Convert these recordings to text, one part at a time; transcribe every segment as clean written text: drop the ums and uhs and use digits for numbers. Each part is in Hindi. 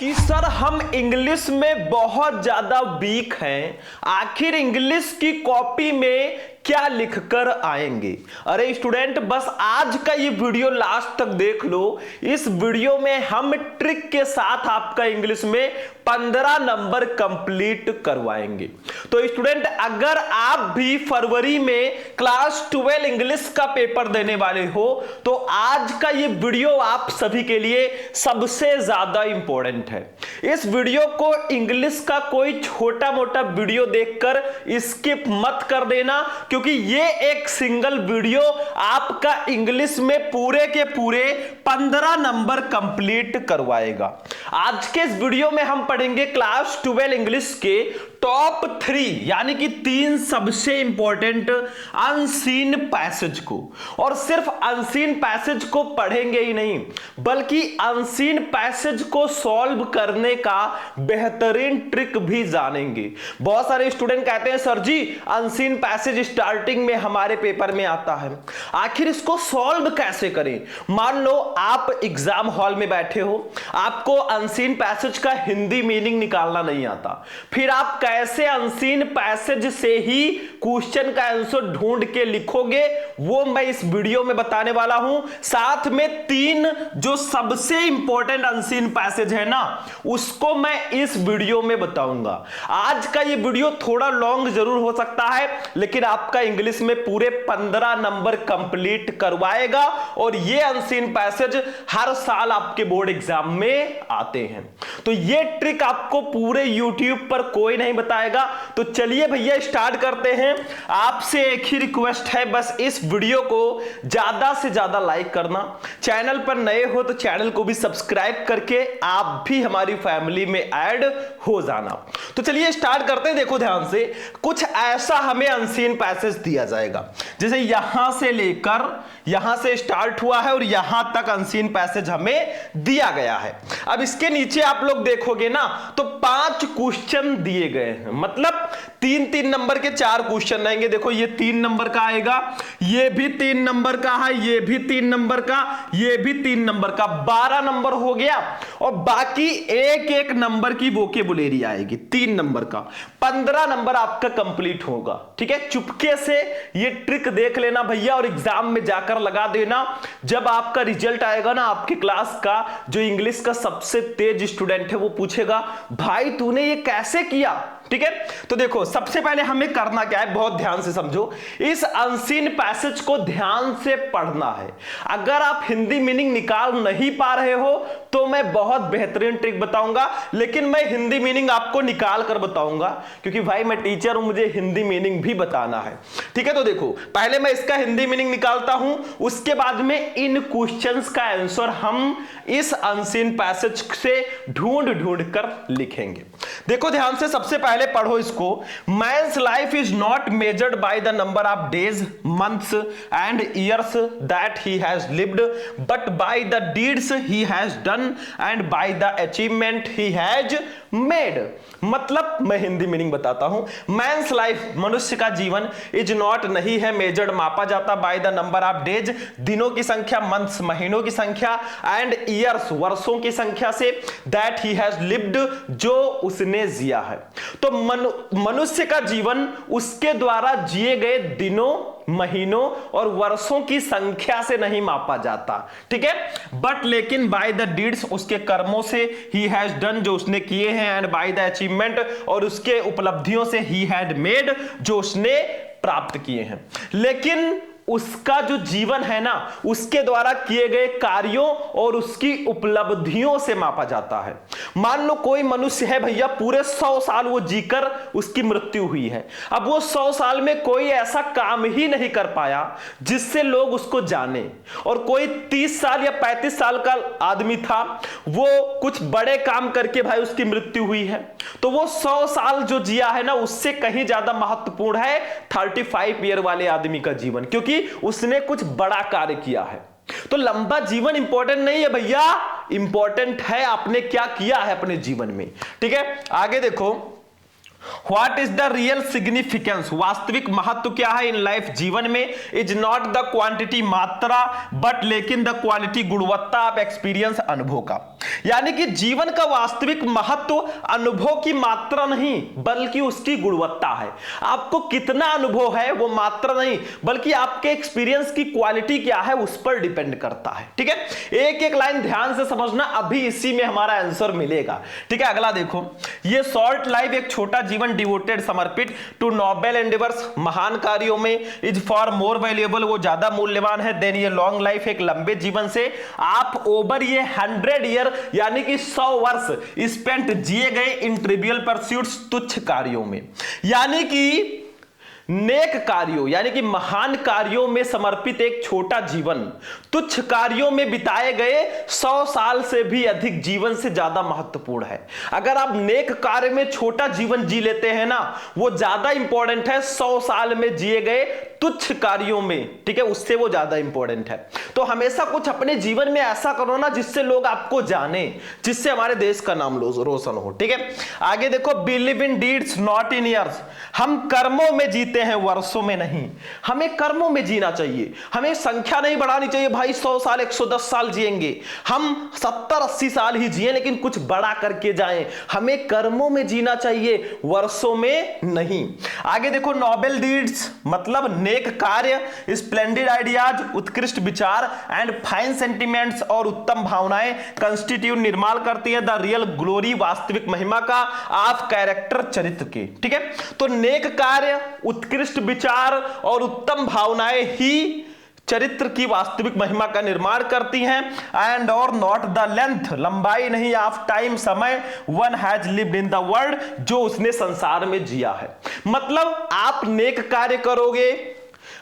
कि सर हम इंग्लिश में बहुत ज्यादा वीक हैं, आखिर इंग्लिश की कॉपी में क्या लिखकर आएंगे। अरे स्टूडेंट, बस आज का ये वीडियो लास्ट तक देख लो। इस वीडियो में हम ट्रिक के साथ आपका इंग्लिश में 15 नंबर कंप्लीट करवाएंगे। तो स्टूडेंट, अगर आप भी फरवरी में क्लास 12 इंग्लिश का पेपर देने वाले हो तो आज का ये वीडियो आप सभी के लिए सबसे ज्यादा इंपॉर्टेंट है। इस वीडियो को इंग्लिश का कोई छोटा मोटा वीडियो देखकर स्किप मत कर देना, क्योंकि ये एक सिंगल वीडियो आपका इंग्लिश में पूरे के पूरे 15 नंबर कंप्लीट करवाएगा। आज के इस वीडियो में हम पढ़ेंगे क्लास 12 इंग्लिश के टॉप 3 यानी कि 3 सबसे इंपॉर्टेंट अनसीन पैसेज को। और सिर्फ अनसीन पैसेज को पढ़ेंगे ही नहीं, बल्कि अनसीन पैसेज को सॉल्व करने का बेहतरीन ट्रिक भी जानेंगे। बहुत सारे स्टूडेंट कहते हैं सर जी अनसीन पैसेज स्टार्टिंग में हमारे पेपर में आता है, आखिर इसको सॉल्व कैसे करें। मान लो आप एग्जाम हॉल में बैठे हो, आपको अनसीन पैसेज का हिंदी मीनिंग निकालना नहीं आता, फिर आप कैसे अनसीन पैसेज से ही क्वेश्चन का आंसर ढूंढ के लिखोगे, वो मैं इस वीडियो में बताने वाला हूं। साथ में 3 जो सबसे इंपॉर्टेंट अनसीन पैसेज है ना, उसको मैं इस वीडियो में बताऊंगा। आज का ये वीडियो थोड़ा लॉन्ग जरूर हो सकता है, लेकिन आपका इंग्लिश में पूरे 15 नंबर कंप्लीट करवाएगा। और ये अनसीन पैसेज हर साल आपके बोर्ड एग्जाम में आते हैं, तो ये ट्रिक आपको पूरे यूट्यूब पर कोई नहीं बताएगा। तो चलिए भैया स्टार्ट करते हैं। आपसे एक ही रिक्वेस्ट है, बस इस वीडियो को ज्यादा से ज्यादा लाइक करना, चैनल पर नए हो तो चैनल को भी सब्सक्राइब करके आप भी हमारी फैमिली में ऐड हो जाना। तो चलिए स्टार्ट करते हैं। देखो ध्यान से, कुछ ऐसा हमें अनसीन पैसेज दिया जाएगा, जैसे यहां से लेकर यहां से स्टार्ट हुआ है और यहां तक अनसीन पैसेज हमें दिया गया है। अब इसके नीचे आप लोग देखोगे ना तो 5 क्वेश्चन दिए गए हैं, मतलब 3-3 नंबर के 4 क्वेश्चन रहेंगे। देखो ये 3 नंबर का आएगा, ये भी 3 नंबर का है, ये भी 3 नंबर का, ये भी 3 नंबर का, 12 नंबर हो गया। और बाकी एक एक नंबर की वोकेबुलरी आएगी 3 नंबर का, 15 नंबर आपका कंप्लीट होगा। ठीक है, चुपके से ये ट्रिक देख लेना भैया और एग्जाम में जाकर लगा देना। जब आपका रिजल्ट आएगा ना, आपकी क्लास का जो इंग्लिश का सबसे तेज स्टूडेंट है वो पूछेगा भाई तूने ये कैसे किया। ठीक है, तो देखो सबसे पहले हमें करना क्या है, बहुत ध्यान से समझो। इस अनसीन पैसेज को ध्यान से पढ़ना है। अगर आप हिंदी मीनिंग निकाल नहीं पा रहे हो तो मैं बहुत बेहतरीन ट्रिक बताऊंगा, लेकिन मैं हिंदी मीनिंग आपको निकाल कर बताऊंगा, क्योंकि भाई मैं टीचर हूं, मुझे हिंदी मीनिंग भी बताना है। ठीक है, तो देखो पहले मैं इसका हिंदी मीनिंग निकालता हूं, उसके बाद में इन क्वेश्चंस का आंसर हम इस अनसीन पैसेज से ढूंढ ढूंढ कर लिखेंगे। देखो ध्यान से, सबसे पहले पढ़ो इसको। Men's life is not measured by the number of days, months and years that he has lived, but by the deeds he has done and by the achievement he has made. मतलब मैं हिंदी मीनिंग बताता हूं। मैंस लाइफ, मनुष्य का जीवन, इज नॉट नहीं है मेजर्ड, मापा जाता, by the number of days, दिनों की संख्या, मंथ्स महीनों की संख्या, एंड ईयर्स वर्षों की संख्या से, दैट ही हैज लिव्ड जो उसने जिया है। तो मनुष्य का जीवन उसके द्वारा जिए गए दिनों, महीनों और वर्षों की संख्या से नहीं मापा जाता। ठीक है, बट लेकिन बाय द डीड्स, उसके कर्मों से, ही हैज डन जो उसने किए हैं, एंड बाय द अचीवमेंट और उसके उपलब्धियों से, ही हैड मेड जो उसने प्राप्त किए हैं। लेकिन उसका जो जीवन है ना, उसके द्वारा किए गए कार्यों और उसकी उपलब्धियों से मापा जाता है। मान लो कोई मनुष्य है भैया, पूरे 100 साल वो जीकर उसकी मृत्यु हुई है। अब वो 100 साल में कोई ऐसा काम ही नहीं कर पाया जिससे लोग उसको जाने, और कोई 30 साल या 35 साल का आदमी था, वो कुछ बड़े काम करके भाई उसकी मृत्यु हुई है। तो वो 100 साल जो जिया है ना, उससे कहीं ज्यादा महत्वपूर्ण है 35 ईयर वाले आदमी का जीवन, क्योंकि उसने कुछ बड़ा कार्य किया है। तो लंबा जीवन इंपॉर्टेंट नहीं है भैया, इंपॉर्टेंट है आपने क्या किया है अपने जीवन में। ठीक है, आगे देखो। What is the real significance, वास्तविक महत्व क्या है इन लाइफ जीवन में, इज नॉट द क्वांटिटी मात्रा बट लेकिन द क्वालिटी गुणवत्ता ऑफ एक्सपीरियंस अनुभव का। यानी कि जीवन का वास्तविक महत्व अनुभव की मात्रा नहीं बल्कि उसकी गुणवत्ता है। आपको कितना अनुभव है वो मात्रा नहीं बल्कि आपके एक्सपीरियंस की क्वालिटी क्या है उस पर डिपेंड करता है। ठीक है, एक एक लाइन ध्यान से समझना, अभी इसी में हमारा आंसर मिलेगा। ठीक है, अगला देखो, ये शॉर्ट लाइफ एक छोटा जीवन डिवोटेड समर्पित टू नोबेल एंडेवर्स, महान कार्यों में, इज फॉर मोर वैल्यूएबल, वो ज्यादा मूल्यवान है, देन ये लॉन्ग लाइफ एक लंबे जीवन से आप ओवर ये 100 ईयर यानी कि 100 वर्ष स्पेंट जिए गए इन ट्रिवियल परस्यूट्स, तुच्छ कार्यों में, यानी कि नेक कार्यों यानी कि महान कार्यों में समर्पित एक छोटा जीवन तुच्छ कार्यों में बिताए गए 100 साल से भी अधिक जीवन से ज्यादा महत्वपूर्ण है। अगर आप नेक कार्य में छोटा जीवन जी लेते हैं ना, वो ज्यादा इंपॉर्टेंट है 100 साल में जिए गए तुच्छ कार्यों में। ठीक है, उससे वो ज्यादा इंपॉर्टेंट है। तो हमेशा कुछ अपने जीवन में ऐसा करो ना जिससे लोग आपको जाने, जिससे हमारे देश का नाम रोशन हो। ठीक है, आगे देखो, believe in deeds not in years, हम कर्मों में जीते हैं वर्षों में नहीं। हमें कर्मों में जीना चाहिए, हमें संख्या नहीं बढ़ानी चाहिए भाई 100 साल 110 साल जिएंगे, हम 70-80 साल ही जिए लेकिन कुछ बड़ा करके जाएं। हमें कर्मों में जीना चाहिए, वर्षों में नहीं। आगे देखो, नोबेल डीड्स मतलब नेक कार्य, स्प्लेंडेड आइडियाज उत्कृष्ट विचार, एंड फाइन सेंटिमेंट्स और उत्तम भावनाएं कंस्टिट्यूट निर्माण करती है द रियल ग्लोरी वास्तविक महिमा का ऑफ कैरेक्टर चरित्र के। ठीक है, तो नेक कार्य, उत्कृष्ट विचार और उत्तम भावनाएं ही चरित्र की वास्तविक महिमा का निर्माण करती हैं। एंड और नॉट द लेंथ, लंबाई नहीं, ऑफ टाइम समय, one has lived in the world, जो उसने संसार में जिया है। मतलब आप नेक कार्य करोगे,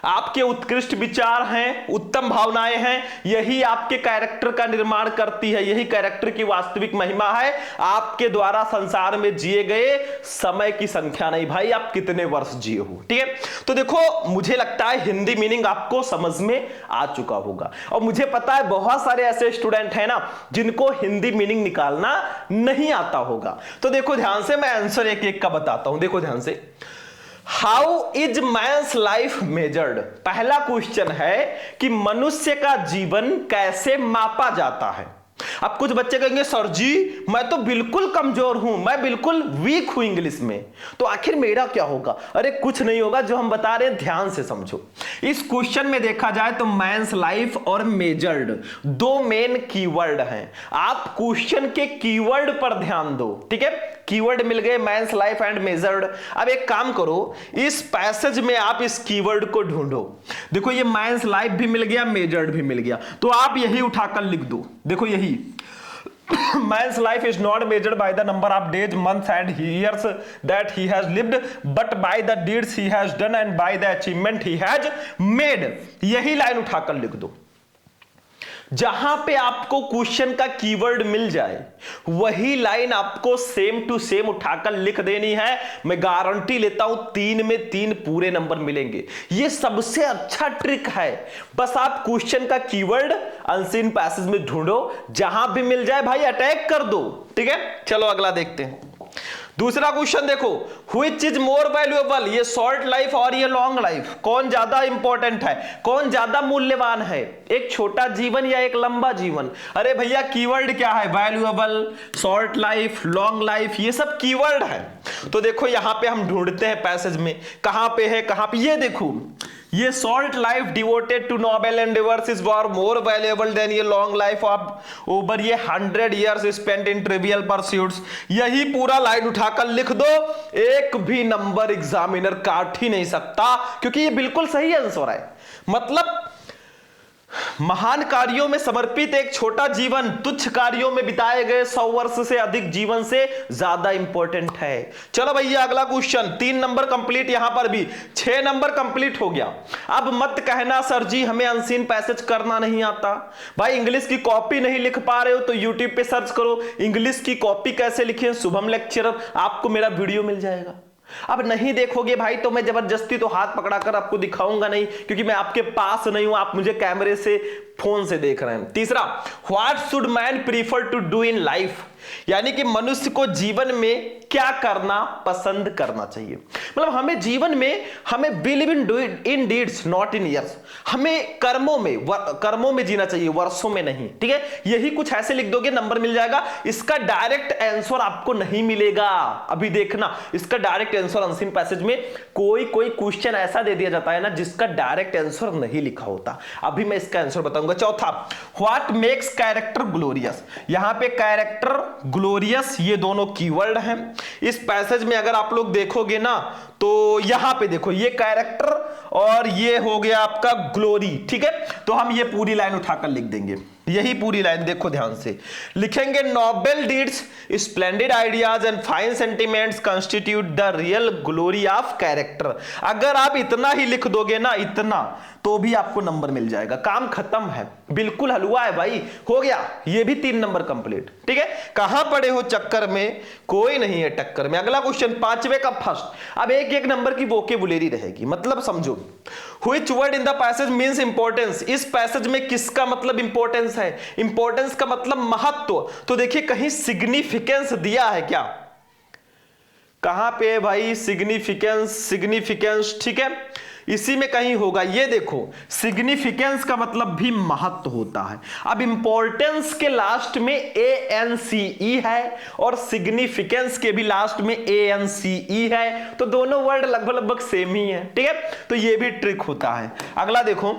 आपके उत्कृष्ट विचार हैं, उत्तम भावनाएं हैं, यही आपके कैरेक्टर का निर्माण करती है, यही कैरेक्टर की वास्तविक महिमा है। आपके द्वारा संसार में जिए गए समय की संख्या नहीं, भाई आप कितने वर्ष जिए हो। ठीक है, तो देखो मुझे लगता है हिंदी मीनिंग आपको समझ में आ चुका होगा, और मुझे पता है बहुत सारे ऐसे स्टूडेंट हैं ना जिनको हिंदी मीनिंग निकालना नहीं आता होगा। तो देखो ध्यान से, मैं आंसर एक एक का बताता हूं, देखो ध्यान से। How is men's life measured, पहला क्वेश्चन है कि मनुष्य का जीवन कैसे मापा जाता है। अब कुछ बच्चे कहेंगे सर जी मैं तो बिल्कुल कमजोर हूं, मैं बिल्कुल वीक हूं इंग्लिश में, तो आखिर मेरा क्या होगा। अरे कुछ नहीं होगा, जो हम बता रहे हैं ध्यान से समझो। इस क्वेश्चन में देखा जाए तो मैंस लाइफ और मेजर्ड दो मेन कीवर्ड हैं। आप क्वेश्चन के कीवर्ड पर ध्यान दो। ठीक है, कीवर्ड मिल गए मैंस लाइफ एंड मेजर्ड। अब एक काम करो, इस पैसेज में आप इस कीवर्ड को ढूंढो। देखो ये मैंस लाइफ भी मिल गया, मेजर्ड भी मिल गया, तो आप यही उठाकर लिख दो। देखो यही man's life is not measured by the number of days, months and years that he has lived, but by the deeds he has done and by the achievement he has made। यही लाइन उठाकर लिख दो। जहां पे आपको क्वेश्चन का कीवर्ड मिल जाए वही लाइन आपको सेम टू सेम उठाकर लिख देनी है। मैं गारंटी लेता हूं 3 में 3 पूरे नंबर मिलेंगे। ये सबसे अच्छा ट्रिक है। बस आप क्वेश्चन का कीवर्ड अनसीन पैसेज में ढूंढो, जहां भी मिल जाए भाई अटैक कर दो। ठीक है, चलो अगला देखते हैं। दूसरा क्वेश्चन देखो, व्हिच इज मोर वैल्यूएबल, ये शॉर्ट लाइफ और ये लॉन्ग लाइफ, कौन ज्यादा इंपॉर्टेंट है, कौन ज्यादा मूल्यवान है, एक छोटा जीवन या एक लंबा जीवन। अरे भैया कीवर्ड क्या है, valuable, short life, long life, ये सब कीवर्ड है। तो देखो यहां पे हम ढूंढते हैं पैसेज में, कहां पे है, कहां पे, ये देखो ये short life devoted to noble endeavours is for more valuable than ये लॉन्ग लाइफ ऑफ ओवर ये 100 years spent in trivial pursuits. यही पूरा लाइन उठाकर लिख दो, एक भी नंबर एग्जामिनर काट ही नहीं सकता, क्योंकि ये बिल्कुल सही आंसर है। मतलब महान कार्यों में समर्पित एक छोटा जीवन तुच्छ कार्यों में बिताए गए 100 वर्ष से अधिक जीवन से ज्यादा इंपॉर्टेंट है। चलो भैया अगला क्वेश्चन, 3 नंबर कंप्लीट, यहां पर भी 6 नंबर कंप्लीट हो गया। अब मत कहना सर जी हमें अनसीन पैसेज करना नहीं आता। भाई इंग्लिश की कॉपी नहीं लिख पा रहे हो तो यूट्यूब पे सर्च करो इंग्लिश की कॉपी कैसे लिखें, शुभम लेक्चरर, आपको मेरा वीडियो मिल जाएगा। अब नहीं देखोगे भाई तो मैं जबरदस्ती तो हाथ पकड़ाकर आपको दिखाऊंगा नहीं, क्योंकि मैं आपके पास नहीं हूं, आप मुझे कैमरे से फोन से देख रहे हैं। तीसरा, what should man prefer to do in life, यानी कि मनुष्य को जीवन में क्या करना पसंद करना चाहिए। मतलब हमें जीवन में हमें believe in deeds not in years, हमें कर्मों में जीना चाहिए, वर्षों में नहीं। ठीक है, यही कुछ ऐसे लिख दोगे नंबर मिल जाएगा। इसका डायरेक्ट आंसर आपको नहीं मिलेगा। अभी देखना, इसका डायरेक्ट आंसर अनसीन पैसेज में कोई क्वेश्चन ऐसा दे दिया जाता है ना जिसका डायरेक्ट आंसर नहीं लिखा होता। अभी मैं इसका आंसर बताऊंगा। चौथा, व्हाट मेक्स कैरेक्टर ग्लोरियस। यहां पे कैरेक्टर ग्लोरियस ये दोनों कीवर्ड हैं। इस पैसेज में अगर आप लोग देखोगे ना तो यहां पे देखो, ये कैरेक्टर और ये हो गया आपका ग्लोरी। ठीक है, तो हम ये पूरी लाइन उठाकर लिख देंगे। यही पूरी लाइन देखो ध्यान से लिखेंगे। Noble deeds, splendid ideas and fine sentiments constitute the real glory of character. अगर आप इतना ही लिख दोगे ना, इतना, तो भी आपको नंबर मिल जाएगा। काम खत्म है, बिल्कुल हलवा है भाई, हो गया। ये भी 3 नंबर कंप्लीट। ठीक है, कहां पड़े हो चक्कर में, कोई नहीं है टक्कर में। अगला क्वेश्चन 5वें का फर्स्ट। अब एक नंबर की वोकेबुलरी रहेगी, मतलब समझो। Which word in the passage means importance. इस पैसेज में किसका मतलब इंपॉर्टेंस है? इंपॉर्टेंस का मतलब महत्व। तो देखिए कहीं सिग्निफिकेंस दिया है क्या? कहां पे है भाई सिग्निफिकेंस? ठीक है, इसी में कहीं होगा। ये देखो, सिग्निफिकेंस का मतलब भी महत्व होता है। अब इंपॉर्टेंस के लास्ट में ANCE है और सिग्निफिकेंस के भी लास्ट में ANCE है, तो दोनों वर्ड लगभग सेम ही है। ठीक है, तो ये भी ट्रिक होता है। अगला देखो,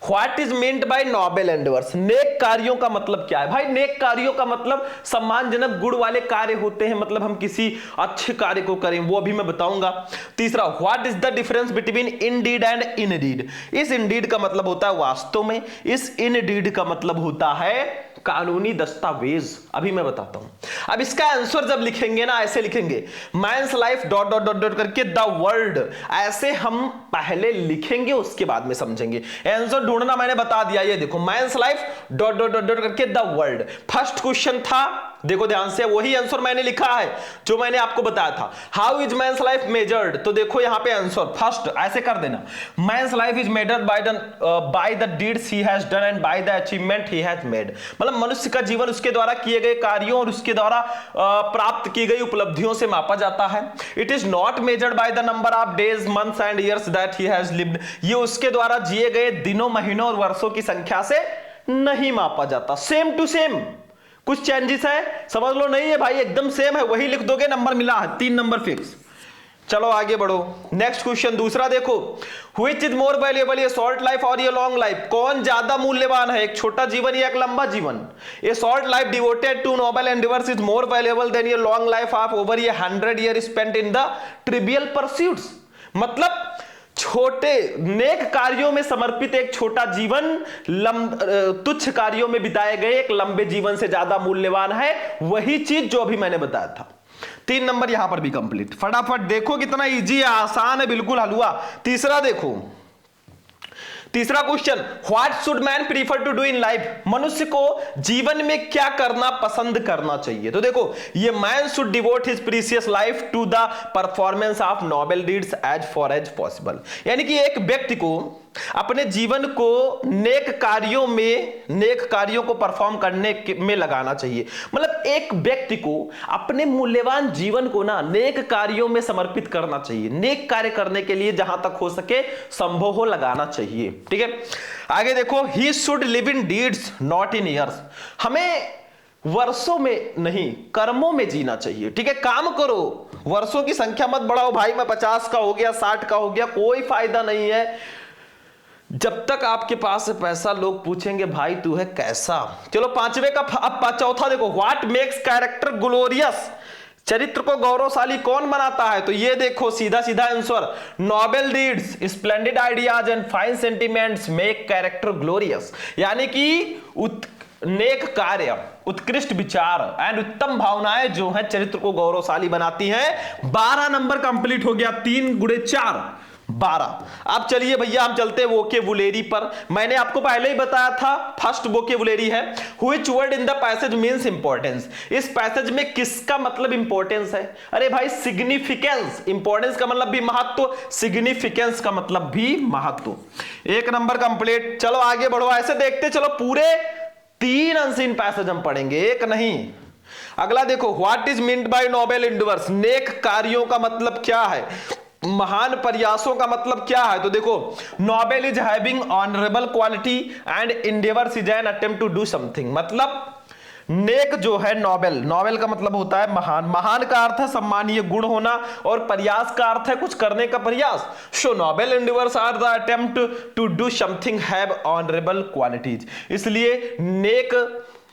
what is meant by noble endeavours. नेक कार्यों का मतलब क्या है भाई? नेक कार्यों का मतलब सम्मानजनक गुण वाले कार्य होते हैं, मतलब हम किसी अच्छे कार्य को करें, वो अभी मैं बताऊंगा। तीसरा, what is the difference between indeed and in deed. इस इन डीड का मतलब होता है वास्तव में, इस इन डीड का मतलब होता है कानूनी दस्तावेज। अभी मैं बताता हूं। अब इसका आंसर जब लिखेंगे ना, ऐसे लिखेंगे, men's life dot dot dot dot करके द वर्ल्ड, ऐसे हम पहले लिखेंगे उसके बाद में समझेंगे। आंसर ढूंढना मैंने बता दिया। ये देखो, men's life dot dot dot dot करके द वर्ल्ड। फर्स्ट क्वेश्चन था, देखो ध्यान से, वही आंसर मैंने लिखा है जो मैंने आपको बताया था। How is men's life measured, तो देखो यहां पे आंसर फर्स्ट ऐसे कर देना, men's life is measured by the deeds he has done and by the achievement he has made. मतलब मनुष्य का जीवन उसके द्वारा किए गए कार्यों और उसके द्वारा प्राप्त की गई उपलब्धियों से मापा जाता है। It is not measured by the number of days, months and years that he has lived. ये उसके द्वारा जिए गए दिनों, महीनों और वर्षों की संख्या से नहीं मापा जाता। सेम टू सेम, कुछ चेंजेस है समझ लो, नहीं है भाई, एकदम सेम है, वही लिख दोगे, नंबर मिला है, 3 नंबर फिक्स। चलो आगे बढ़ो। नेक्स्ट क्वेश्चन दूसरा देखो, व्हिच इज मोर वैल्यूएबल, ये शॉर्ट लाइफ और ये लॉन्ग लाइफ, कौन ज्यादा मूल्यवान है, एक छोटा जीवन या एक लंबा जीवन? A short life devoted to noble endeavours is more valuable than ये लॉन्ग लाइफ ऑफ ओवर ये 100 year spent in the trivial pursuits. मतलब छोटे नेक कार्यों में समर्पित एक छोटा जीवन तुच्छ कार्यों में बिताए गए एक लंबे जीवन से ज्यादा मूल्यवान है। वही चीज जो अभी मैंने बताया था। 3 नंबर यहां पर भी कंप्लीट। फटाफट देखो कितना इजी है, आसान है, बिल्कुल हलवा। तीसरा देखो, तीसरा question, what should man prefer to do in life. मनुष्य को जीवन में क्या करना पसंद करना चाहिए? तो देखो, ये man should devote his precious life to the performance of noble deeds as far as possible. यानी कि एक व्यक्ति को अपने जीवन को नेक कार्यों को परफॉर्म करने में लगाना चाहिए। मतलब एक व्यक्ति को अपने मूल्यवान जीवन को ना नेक कार्यों में समर्पित करना चाहिए। नेक कार्य करने के लिए जहां तक हो सके संभव हो लगाना चाहिए। ठीक है, आगे देखो, he should live in deeds not in years. हमें वर्षों में नहीं, कर्मों में जीना चाहिए। ठीक है, काम करो, वर्षों की संख्या मत बढ़ाओ भाई, मैं 50 का हो गया, 60 का हो गया, कोई फायदा नहीं है। जब तक आपके पास है पैसा, लोग पूछेंगे भाई तू है कैसा। चलो 5वें का अब चौथा देखो, व्हाट मेक्स कैरेक्टर ग्लोरियस। चरित्र को गौरवशाली कौन बनाता है? तो ये देखो सीधा सीधा answer, noble deeds, splendid ideas and fine sentiments make character glorious. यानी कि नेक कार्य, उत्कृष्ट विचार एंड उत्तम भावनाएं जो है चरित्र को गौरवशाली बनाती हैं। 12 नंबर कंप्लीट हो गया, 3 × 4 12। अब चलिए भैया हम चलते हैं वोकेबुलरी पर। मैंने आपको पहले ही बताया था, फर्स्ट वोकेबुलरी है which word in the passage means importance. इस पैसेज में किसका मतलब इंपॉर्टेंस है? अरे भाई सिग्निफिकेंस। इंपॉर्टेंस का मतलब भी महत्व, सिग्निफिकेंस का मतलब भी महत्व। 1 नंबर कंप्लीट। चलो आगे बढ़ो, ऐसे देखते चलो, पूरे 3 अनसीन पैसेज हम पढ़ेंगे, एक नहीं। अगला देखो, what is meant by noble endeavours, नेक कार्यों का मतलब क्या है, महान प्रयासों का मतलब क्या है। तो देखो, noble is having honourable quality and endeavours is an attempt to do something. मतलब नेक जो है, नोबेल, नोबेल का मतलब होता है महान, महान का अर्थ है सम्मानीय गुण होना, और प्रयास का अर्थ है कुछ करने का प्रयास। So noble endeavours are the attempt to do something have honourable qualities. इसलिए नेक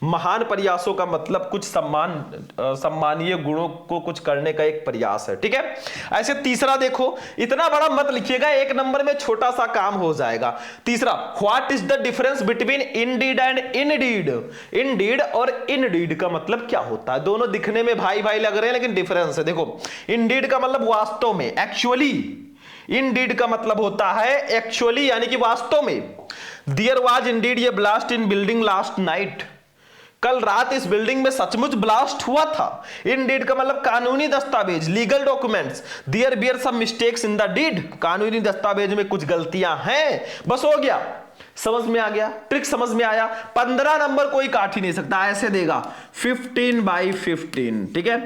महान प्रयासों का मतलब कुछ सम्मानीय गुणों को कुछ करने का एक प्रयास है, ठीक है। ऐसे तीसरा देखो, इतना बड़ा मत लिखिएगा, एक नंबर में छोटा सा काम हो जाएगा। तीसरा, what is the difference between indeed and indeed. Indeed और इनडीड का मतलब क्या होता है, दोनों दिखने में भाई भाई लग रहे हैं लेकिन डिफरेंस है। देखो, इनडीड का मतलब वास्तव में, एक्चुअली। इनडीड का मतलब होता है एक्चुअली, यानी कि वास्तव में। There was indeed a blast in building last night, कल रात इस बिल्डिंग में सचमुच ब्लास्ट हुआ था। इनडीड का मतलब कानूनी दस्तावेज, legal documents. There bear some mistakes in the deed, कानूनी दस्तावेज में कुछ गलतियां हैं, बस हो गया। समझ में आ गया, ट्रिक समझ में आया। 15 नंबर कोई काट ही नहीं सकता, ऐसे देगा 15/15, ठीक है,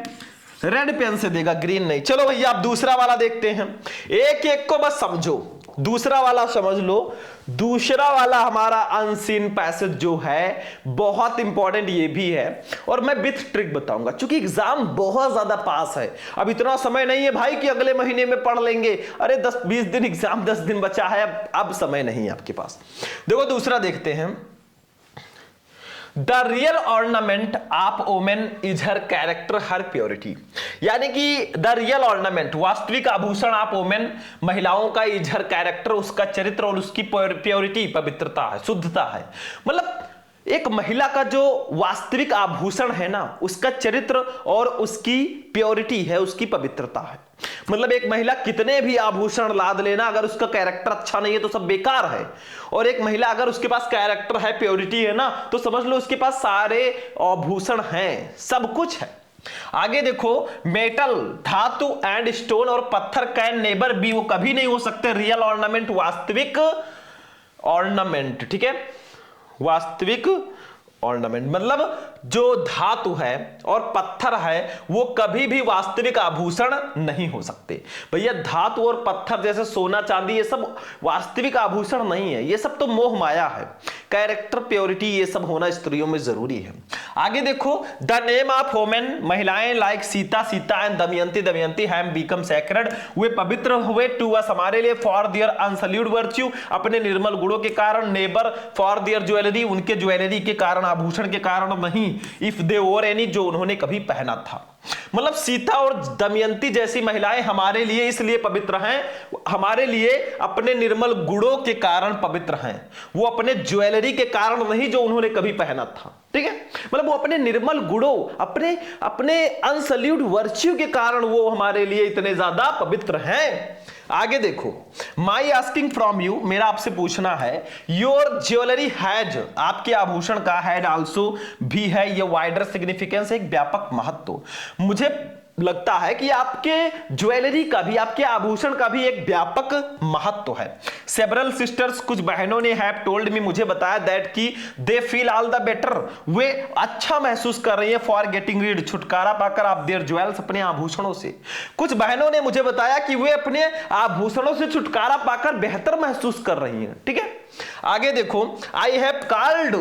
रेड पेन से देगा, ग्रीन नहीं। चलो भैया, आप दूसरा वाला देखते हैं, एक एक को बस समझो। दूसरा वाला समझ लो। दूसरा वाला हमारा अनसीन पैसेज जो है बहुत इंपॉर्टेंट ये भी है, और मैं विथ ट्रिक बताऊंगा, क्योंकि एग्जाम बहुत ज्यादा पास है। अब इतना समय नहीं है भाई कि अगले महीने में पढ़ लेंगे, अरे 10-20 दिन एग्जाम, 10 दिन बचा है, अब समय नहीं है आपके पास। देखो दूसरा देखते हैं, the real ornament of women is her character her purity. यानी कि द रियल ऑर्नामेंट, वास्तविक आभूषण ऑफ वोमेन, महिलाओं का, इज हर कैरेक्टर, उसका चरित्र और उसकी प्योरिटी, पवित्रता है, शुद्धता है। मतलब एक महिला का जो वास्तविक आभूषण है ना, उसका चरित्र और उसकी प्योरिटी है, उसकी पवित्रता है। मतलब एक महिला कितने भी आभूषण लाद लेना, अगर उसका कैरेक्टर अच्छा नहीं है तो सब बेकार है। और एक महिला अगर उसके पास कैरेक्टर है, प्योरिटी है ना, तो समझ लो उसके पास सारे आभूषण हैं, सब कुछ है। आगे देखो, मेटल, धातु एंड स्टोन और पत्थर कैन नेवर बी, वो कभी नहीं हो सकते रियल ऑर्नामेंट, वास्तविक ऑर्नामेंट, ठीक है, वास्तविक ऑर्नामेंट। मतलब जो धातु है और पत्थर है वो कभी भी वास्तविक आभूषण नहीं हो सकते। भैया धातु और पत्थर जैसे सोना चांदी ये सब वास्तविक आभूषण नहीं है, ये सब तो मोह माया है। कैरेक्टर, प्योरिटी, ये सब होना स्त्रियों में जरूरी है। आगे देखो, द नेम ऑफ वोमेन, महिलाएं like Sita, Sita and Damayanti, Damayanti have become sacred, वे पवित्र हुए टू अस, हमारे लिए, फॉर देयर अनसल्यूट वर्च्यू, अपने निर्मल गुणों के कारण, नेबर फॉर देयर ज्वेलरी, उनके ज्वेलरी के कारण, आभूषण के कारण नहीं, इफ दे वोर एनी, जो उन्होंने कभी पहना था। मतलब सीता और दमयंती जैसी महिलाएं हमारे लिए इसलिए पवित्र हैं, हमारे लिए अपने निर्मल गुणों के कारण पवित्र हैं, वो अपने ज्वेलरी के कारण नहीं जो उन्होंने कभी पहना था, ठीक है। मतलब वो अपने निर्मल गुणों, अपने अनसल्यूट वर्च्यू के कारण वो हमारे लिए इतने ज्यादा पवित्र हैं। आगे देखो, माई आस्किंग फ्रॉम यू, मेरा आपसे पूछना है, योर ज्वेलरी हैज, आपके आभूषण का, हैड आल्सो भी है, ये वाइडर सिग्निफिकेंस, एक व्यापक महत्व। मुझे लगता है कि आपके ज्वेलरी का भी, आपके आभूषण का भी एक व्यापक महत्व है। सेवरल सिस्टर्स, कुछ बहनों ने हैव टोल्ड मी, मुझे बताया दैट कि they feel all the better, वे अच्छा महसूस कर रही है, फॉर गेटिंग रीड, छुटकारा पाकर आप देयर ज्वेल्स, अपने आभूषणों से। कुछ बहनों ने मुझे बताया कि वे अपने आभूषणों से छुटकारा पाकर बेहतर महसूस कर रही हैं, ठीक है। आगे देखो, आई हैव कॉल्ड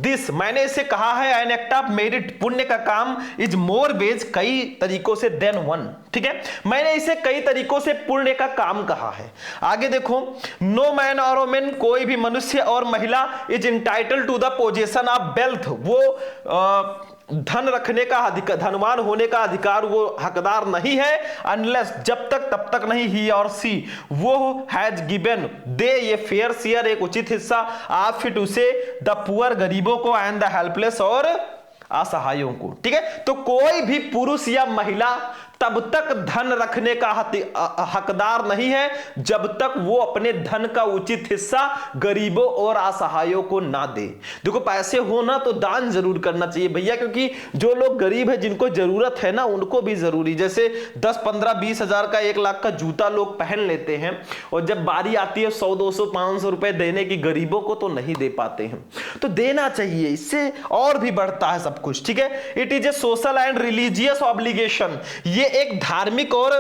दिस, मैंने इसे कहा है, एन एक्ट ऑफ मेरिट, पुण्य का काम, इज मोर वेज, कई तरीकों से, देन वन, ठीक है। मैंने इसे कई तरीकों से पुण्य का काम कहा है। आगे देखो, नो मैन और वोमेन, कोई भी मनुष्य और महिला, is entitled to the possession of wealth, वो धन रखने का अधिकार, धनवान होने का अधिकार वो हकदार नहीं है, अनलेस, जब तक तब तक नहीं, ही और सी, वो हैज गिवन, दे, ये फेयर शेयर, एक उचित हिस्सा, आप फिट उसे, द पुअर, गरीबों को, एंड द हेल्पलेस, और असहायों को, ठीक है। तो कोई भी पुरुष या महिला तब तक धन रखने का हकदार नहीं है जब तक वो अपने धन का उचित हिस्सा गरीबों और असहायों को ना दे। देखो पैसे हो ना तो दान जरूर करना चाहिए भैया, क्योंकि जो लोग गरीब है जिनको जरूरत है ना उनको भी जरूरी, जैसे 10, 15, 20 हजार का 1 लाख का जूता लोग पहन लेते हैं और जब बारी आती है 100, 200, 500 रुपए देने की गरीबों को तो नहीं दे पाते हैं, तो देना चाहिए, इससे और भी बढ़ता है सब कुछ। ठीक है, it is a social and religious obligation, ये एक धार्मिक और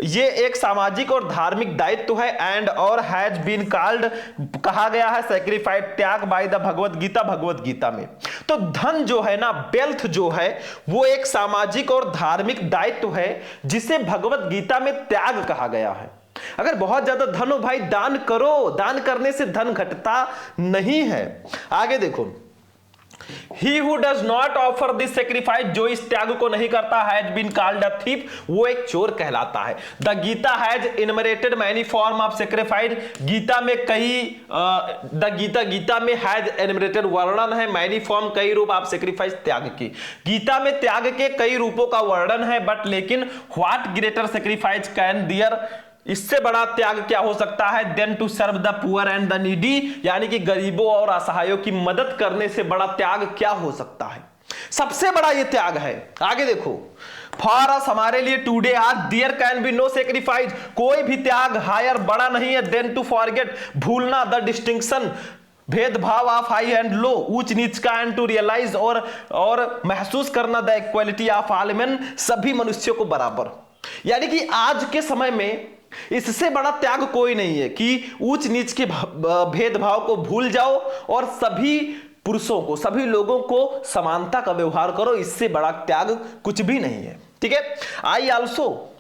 ये एक सामाजिक और धार्मिक दायित्व है। एंड और हैज बीन कॉल्ड, कहा गया है सैक्रिफाइस, त्याग बाय द भगवत गीता में। तो धन जो है ना, वेल्थ जो है वो एक सामाजिक और धार्मिक दायित्व है जिसे भगवत गीता में त्याग कहा गया है। अगर बहुत ज्यादा धन हो भाई दान करो, दान करने से धन घटता नहीं है। आगे देखो, He who does not offer this sacrifice, जो इस त्याग को नहीं करता, has been called a thief, वो एक चोर कहलाता है। The Gita has enumerated many form of sacrifice, Gita में कई गीता में has enumerated वर्णन है, many form कई रूप आप sacrifice त्याग की, गीता में त्याग के कई रूपों का वर्णन है। बट लेकिन what greater sacrifice can there, इससे बड़ा त्याग क्या हो सकता है, than to serve the poor and the needy, यानी कि गरीबों और असहायों की मदद करने से बड़ा त्याग क्या हो सकता है, सबसे बड़ा ये त्याग है। आगे देखो, फॉर अस, हमारे लिए, टुडे आज, there can be no sacrifice, कोई भी त्याग हायर बड़ा नहीं है, देन टू फॉरगेट, भूलना, द डिस्टिंक्शन, भेदभाव ऑफ हाई एंड लो, ऊंच नीच का, एंड टू रियलाइज, और महसूस करना, the equality of all men, सभी मनुष्यों को बराबर। यानी कि आज के समय में इससे बड़ा त्याग कोई नहीं है कि ऊंच नीच के भेदभाव को भूल जाओ और सभी पुरुषों को, सभी लोगों को समानता का व्यवहार करो, इससे बड़ा त्याग कुछ भी नहीं है। ठीक है, आई ऑल्सो,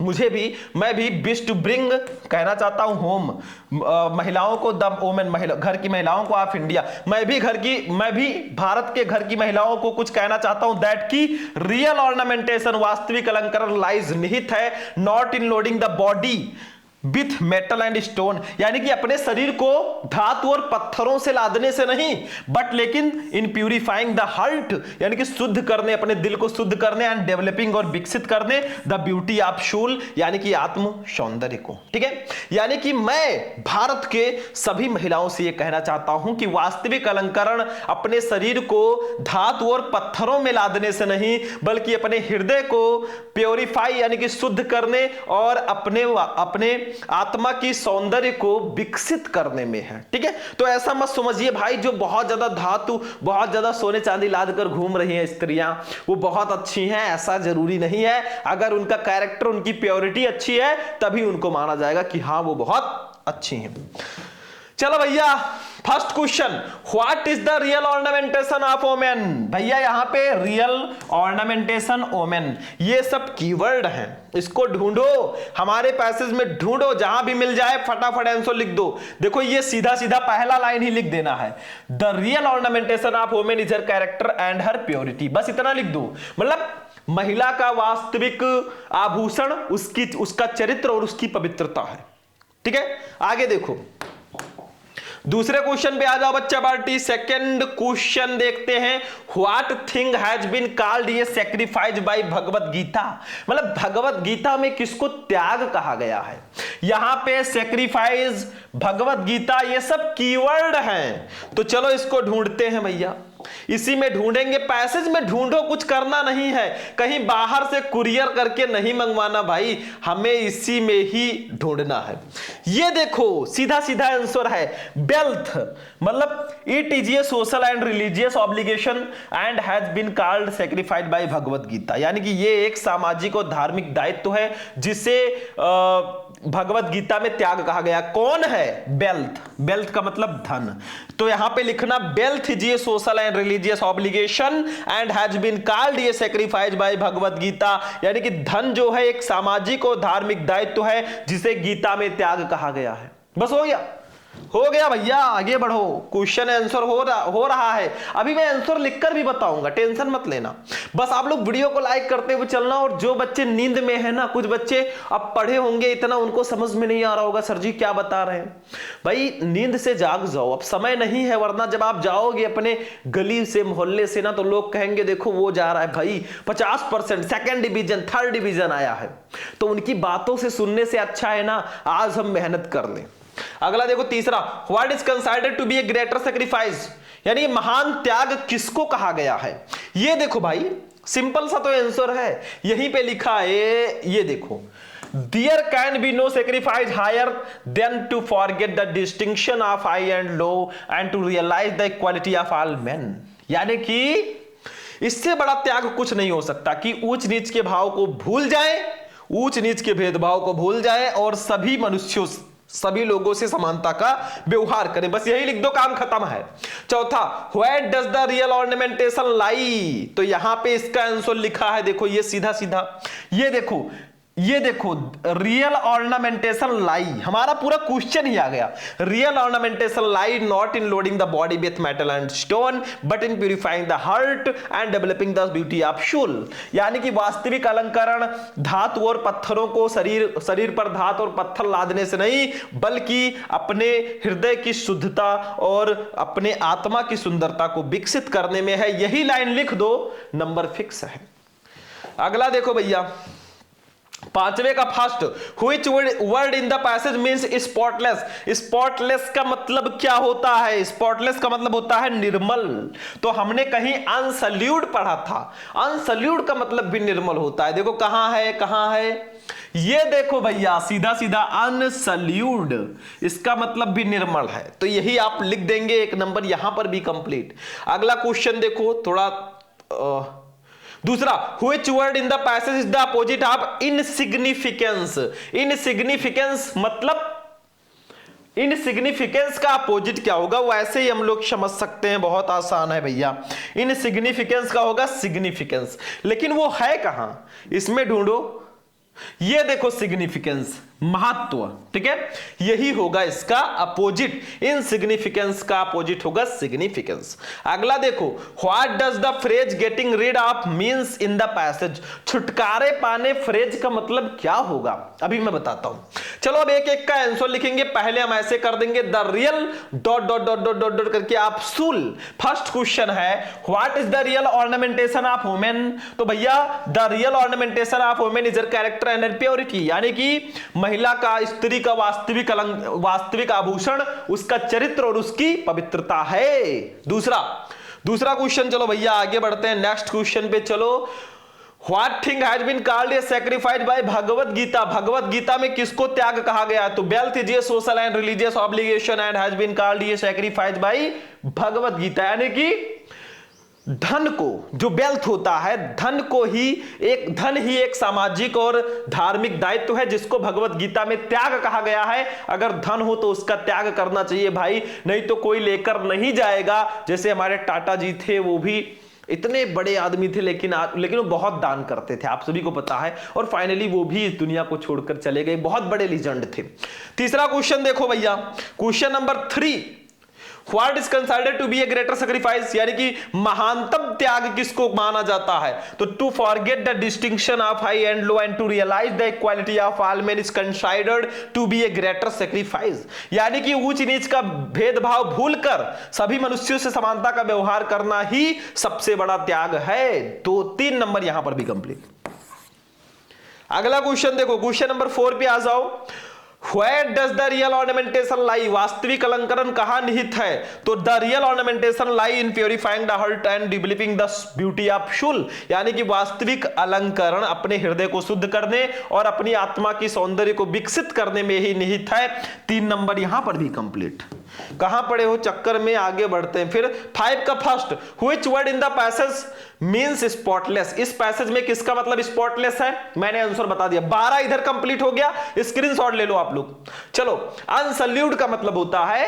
मैं भी विश टू ब्रिंग, कहना चाहता हूं होम, महिलाओं को, द वोमेन, घर की महिलाओं को ऑफ इंडिया, मैं भी भारत के घर की महिलाओं को कुछ कहना चाहता हूं, दैट की रियल ऑर्नामेंटेशन, वास्तविक अलंकरण, लाइज निहित है, not in loading the body with metal and stone, यानी कि अपने शरीर को धातु और पत्थरों से लादने से नहीं, बट लेकिन इन प्यूरिफाइंग द हार्ट, यानी कि शुद्ध करने, अपने दिल को शुद्ध करने, एंड डेवलपिंग, और विकसित करने, द ब्यूटी ऑफ सोल, यानी कि आत्म सौंदर्य को। ठीक है, यानी कि मैं भारत के सभी महिलाओं से यह कहना चाहता हूं कि वास्तविक अलंकरण अपने शरीर को धातु और पत्थरों में लादने से नहीं, बल्कि अपने हृदय को प्योरीफाई, यानी कि शुद्ध करने, और अपने आत्मा की सौंदर्य को विकसित करने में है। ठीक है, तो ऐसा मत समझिए भाई जो बहुत ज्यादा धातु, बहुत ज्यादा सोने चांदी लाद कर घूम रही हैं स्त्रियां, वो बहुत अच्छी हैं, ऐसा जरूरी नहीं है। अगर उनका कैरेक्टर, उनकी प्योरिटी अच्छी है तभी उनको माना जाएगा कि हाँ वो बहुत अच्छी हैं। चलो भैया, first question, what is the real ornamentation of women. भैया यहाँ पे रियल ऑर्नामेंटेशन वोमेन, ये सब कीवर्ड हैं, इसको ढूंढो, हमारे पैसेज में ढूंढो, जहां भी मिल जाए फटाफट आंसर लिख दो। देखो ये सीधा सीधा पहला लाइन ही लिख देना है, the real ornamentation of women is her character and her purity, बस इतना लिख दो। मतलब महिला का वास्तविक आभूषण उसका चरित्र और उसकी पवित्रता है। ठीक है, आगे देखो, दूसरे क्वेश्चन पे आ जाओ बच्चा पार्टी। सेकंड क्वेश्चन देखते हैं, what thing has been called ये सैक्रिफाइस बाय भगवत गीता, मतलब भगवत गीता में किसको त्याग कहा गया है। यहां पे सैक्रिफाइस, भगवत गीता, ये सब कीवर्ड हैं, तो चलो इसको ढूंढते हैं भैया, इसी में ढूंढेंगे, पैसेज में ढूंढो, कुछ करना नहीं है, कहीं बाहर से कुरियर करके नहीं मंगवाना भाई, हमें इसी में ही ढूंढना है। ये देखो सीधा सीधा आंसर है, वेल्थ, मतलब it is a social and religious obligation and has been called sacrificed by Bhagavad Gita, यानी कि ये एक सामाजिक और धार्मिक दायित्व है जिसे भगवत गीता में त्याग कहा गया। कौन है, वेल्थ, वेल्थ का मतलब धन, तो यहां पे लिखना wealth is a social and religious obligation and has been called a sacrifice by Bhagavad Gita, यानी कि धन जो है एक सामाजिक और धार्मिक दायित्व है जिसे गीता में त्याग कहा गया है। बस हो गया, हो गया भैया, आगे बढ़ो, क्वेश्चन आंसर हो रहा है। अभी मैं आंसर लिखकर भी बताऊंगा, टेंशन मत लेना। बस आप लोग वीडियो को लाइक करते हुए चलना। और जो बच्चे नींद में है ना, कुछ बच्चे अब पढ़े होंगे, इतना उनको समझ में नहीं आ रहा होगा सर जी क्या बता रहे हैं। भाई नींद से जाग जाओ, अब समय नहीं है, वरना जब आप जाओगे अपने गली से मोहल्ले से ना, तो लोग कहेंगे देखो वो जा रहा है भाई 50% सेकंड डिवीजन, थर्ड डिवीजन आया है। तो उनकी बातों से सुनने से अच्छा है ना आज हम मेहनत कर लें। अगला देखो तीसरा, what is considered to be a greater sacrifice, यानी महान त्याग किसको कहा गया है। ये देखो भाई सिंपल सा तो आंसर है, यहीं पे लिखा है, ये देखो, there can be no sacrifice higher than to forget the distinction of high and low and to realise the equality of all men. यानी कि इससे बड़ा त्याग कुछ नहीं हो सकता कि ऊंच नीच के भाव को भूल जाए, ऊंच नीच के भेदभाव को भूल जाए और सभी मनुष्यों, सभी लोगों से समानता का व्यवहार करें। बस यही लिख दो, काम खत्म है। चौथा, where does the real ornamentation lie, तो यहां पे इसका आंसर लिखा है, देखो ये सीधा सीधा, ये देखो रियल ऑर्नामेंटेशन लाई, हमारा पूरा क्वेश्चन ही आ गया। Real ornamentation lie not in loading the body with metal and stone but in purifying the heart and developing the beauty of soul. यानी कि वास्तविक अलंकरण धातु और पत्थरों को शरीर पर धातु और पत्थर लादने से नहीं, बल्कि अपने हृदय की शुद्धता और अपने आत्मा की सुंदरता को विकसित करने में है। यही लाइन लिख दो, नंबर फिक्स है। अगला देखो भैया, पांचवे का first, which word in the passage means spotless. Spotless का मतलब क्या होता है? स्पॉटलेस का मतलब होता है निर्मल। तो हमने कहीं अनसल्यूट पढ़ा था, अनसल्यूट का मतलब भी निर्मल होता है। देखो कहां है, कहां है, ये देखो भैया सीधा सीधा अनसल्यूट, इसका मतलब भी निर्मल है। तो यही आप लिख देंगे, एक नंबर यहां पर भी कंप्लीट। अगला क्वेश्चन देखो थोड़ा दूसरा, which word in the passage is the opposite of insignificance। Insignificance मतलब, इनसिग्निफिकेंस का अपोजिट क्या होगा, वैसे ही हम लोग समझ सकते हैं, बहुत आसान है भैया। इनसिग्निफिकेंस का होगा सिग्निफिकेंस, लेकिन वो है कहां, इसमें ढूंढो। ये देखो सिग्निफिकेंस, महत्व, ठीक है, यही होगा इसका अपोजिट। इनसिग्निफिकेंस का अपोजिट होगा सिग्निफिकेंस। अगला देखो, what does the phrase getting rid of means in the passage. छुटकारे पाने फ्रेज का मतलब क्या होगा, अभी मैं बताता हूं। चलो अब एक एक का आंसर लिखेंगे। पहले हम ऐसे कर देंगे, the real dot dot dot dot dot करके आप सूल। फर्स्ट क्वेश्चन है, what is the real ornamentation of women. तो भैया the real ornamentation of women is character and purity, यानी कि महिला का, स्त्री का वास्तविक आभूषण उसका चरित्र और उसकी पवित्रता है। दूसरा क्वेश्चन, चलो भैया आगे बढ़ते हैं नेक्स्ट क्वेश्चन पे। चलो, what thing has been called a sacrifice by Bhagavad Gita. Bhagavad Gita में किसको त्याग कहा गया है? तो wealth is a social and religious obligation and has been called a sacrifice by Bhagavad Gita. यानी कि धन को, जो वेल्थ होता है, धन ही एक सामाजिक और धार्मिक दायित्व है जिसको भगवत गीता में त्याग कहा गया है। अगर धन हो तो उसका त्याग करना चाहिए भाई, नहीं तो कोई लेकर नहीं जाएगा। जैसे हमारे टाटा जी थे, वो भी इतने बड़े आदमी थे, लेकिन वो बहुत दान करते थे, आप सभी को पता है, और फाइनली वो भी इस दुनिया को छोड़कर चले गए। बहुत बड़े लीजेंड थे। तीसरा क्वेश्चन देखो भैया, question number 3, what is considered to be a greater sacrifice, यानी कि महानतम त्याग किसको माना जाता है? तो to forget the distinction of high and low and to realise the equality of all men is considered to be a greater sacrifice. यानी कि ऊंच नीच का भेदभाव भूलकर सभी मनुष्यों से समानता का व्यवहार करना ही सबसे बड़ा त्याग है। तो 3 नंबर यहां पर भी कंप्लीट। अगला क्वेश्चन देखो, क्वेश्चन नंबर 4 पे आ जाओ। Where does the real ornamentation lie? वास्तविक अलंकरण कहां निहित है? तो the real ornamentation lie in purifying the heart and developing the beauty of soul। यानी कि वास्तविक अलंकरण अपने हृदय को शुद्ध करने और अपनी आत्मा की सौंदर्य को विकसित करने में ही निहित है। 3 नंबर यहां पर भी कंप्लीट। कहां पड़े हो चक्कर में, आगे बढ़ते हैं। फिर 5 का first, which word in the passage means spotless. इस पैसेज में किसका मतलब स्पॉटलेस है? मैंने आंसर बता दिया। 12 इधर कंप्लीट हो गया, स्क्रीनशॉट ले लो आप लोग। चलो, अनसल्यूट का मतलब होता है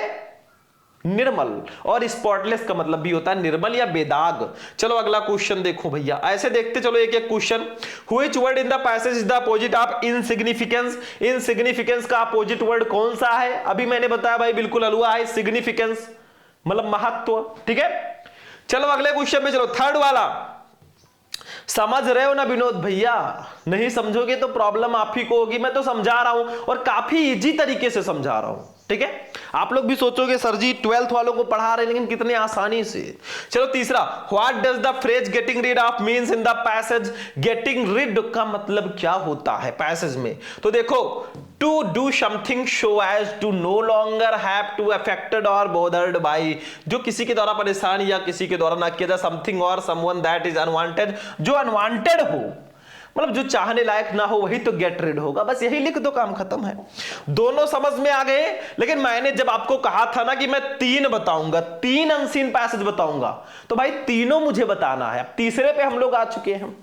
निर्मल, और स्पॉटलेस का मतलब भी होता है निर्मल या बेदाग। चलो अगला क्वेश्चन देखो भैया, ऐसे देखते चलो एक एक question. Which word in the passage is the opposite of insignificance? Insignificance का अपोजिट वर्ड कौन सा है? अभी मैंने बताया भाई बिल्कुल हलवा है, सिग्निफिकेंस मतलब महत्व। ठीक है, चलो अगले क्वेश्चन में चलो, थर्ड वाला। समझ रहे हो ना विनोद भैया? नहीं समझोगे तो प्रॉब्लम आप ही को होगी। मैं तो समझा रहा हूं और काफी इजी तरीके से समझा रहा हूं। ठीक है, आप लोग भी सोचोगे सर जी 12th वालों को पढ़ा रहे हैं लेकिन कितने आसानी से। चलो तीसरा, what does the phrase getting rid of means in the passage? Getting rid का मतलब क्या होता है पैसेज में? तो देखो, to do something so as to no longer have to affected और बोदर्ड बाई, जो किसी के द्वारा परेशान या किसी के द्वारा ना किया जा, समथिंग और समवन दैट इज अनवांटेड, जो अनवांटेड हो, मतलब जो चाहने लायक ना हो वही तो गेट रिड होगा। बस यही लिख दो, काम खत्म है। दोनों समझ में आ गए? लेकिन मैंने जब आपको कहा था ना कि मैं 3 बताऊंगा, 3 अनसीन पैसेज बताऊंगा, तो भाई तीनों मुझे बताना है। अब तीसरे पे हम लोग आ चुके हैं।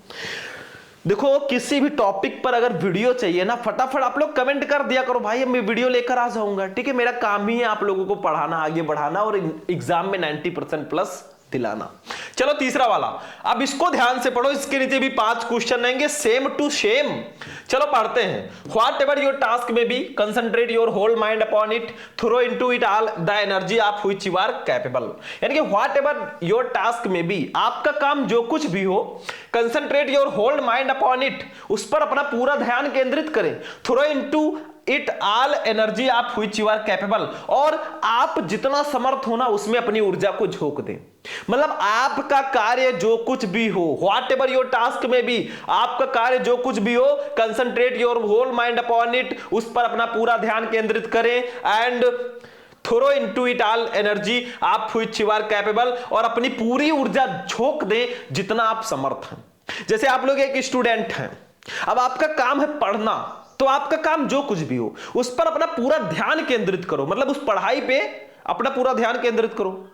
देखो, किसी भी टॉपिक पर अगर वीडियो चाहिए ना, फटाफट आप लोग कमेंट कर दिया करो भाई, मैं वीडियो लेकर आ जाऊंगा। ठीक है, मेरा काम ही है आप लोगों को पढ़ाना, आगे बढ़ाना और एग्जाम में 90% प्लस दिलाना। चलो तीसरा वाला, अब इसको ध्यान से पढ़ो, इसके नीचे भी 5 क्वेश्चन रहेंगे सेम टू सेम। चलो पढ़ते हैं। Whatever your task may be, concentrate your whole mind upon it, throw into it all the energy of which you are capable. यानी कि whatever your task may be, आपका काम जो कुछ भी हो, concentrate your whole mind upon it, उस पर अपना पूरा ध्यान केंद्रित करें। Throw into it all energy of which you are capable, और आप जितना समर्थ हो ना उसमें अपनी ऊर्जा को झोंक दें। मतलब आपका कार्य जो कुछ भी हो, व्हाट एवर योर टास्क में भी, आपका कार्य जो कुछ भी हो, concentrate your whole mind upon it, उस पर अपना पूरा ध्यान केंद्रित करें। And throw into it all energy of which you are capable, और अपनी पूरी ऊर्जा झोंक दें जितना आप समर्थ हैं। जैसे आप लोग एक स्टूडेंट हैं, अब आपका काम है पढ़ना, तो आपका काम जो कुछ भी हो उस पर अपना पूरा ध्यान केंद्रित करो, मतलब उस पढ़ाई पे अपना पूरा ध्यान केंद्रित करो